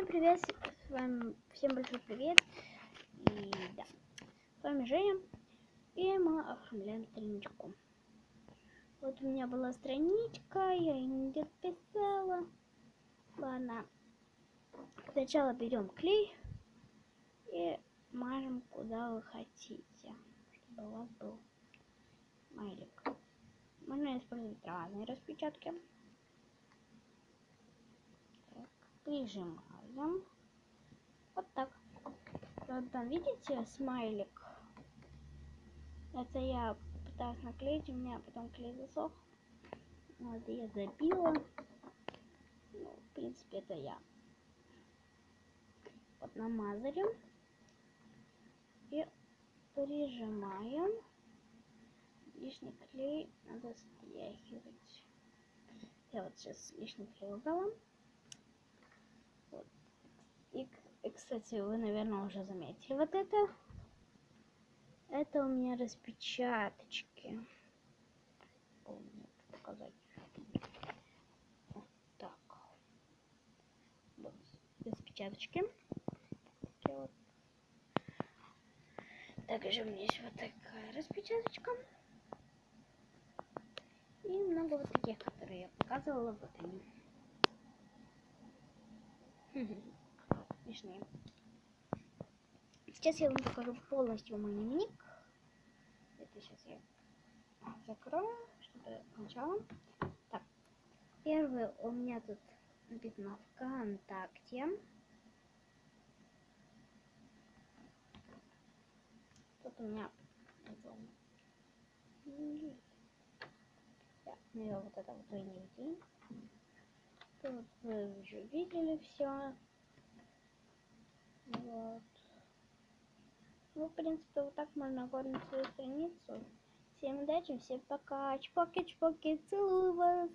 Всем привет, с вами всем большой привет. И да, с вами Женя. И мы оформляем страничку. Вот у меня была страничка, я ее не дописала. Ладно. Сначала берем клей и мажем куда вы хотите, чтобы у вас был смайлик. Можно использовать разные распечатки. Так, прижимаем. Вот так. Вот там видите смайлик? Это я пыталась наклеить, у меня потом клей засох. Вот, я забила. Ну, в принципе, это я. Вот намазали. И прижимаем. Лишний клей надо стряхивать. Я вот сейчас лишний клей убрала. Вот. И, кстати, вы, наверное, уже заметили вот это. Это у меня распечаточки. Помню показать. Вот так. Вот распечаточки. Вот. Также у меня есть вот такая распечаточка. И много вот таких, которые я показывала. Вот они. Смешные. Сейчас я вам покажу полностью мой дневник. Это сейчас я закрою, чтобы сначала. Так, первый у меня тут написано ВКонтакте. Тут у меня наверное, вот это вот вы не видели. Тут вы уже видели все. Вот. Ну, в принципе, вот так можно оформить свою страницу. Всем удачи, всем пока. Чпоки-чпоки, целую вас.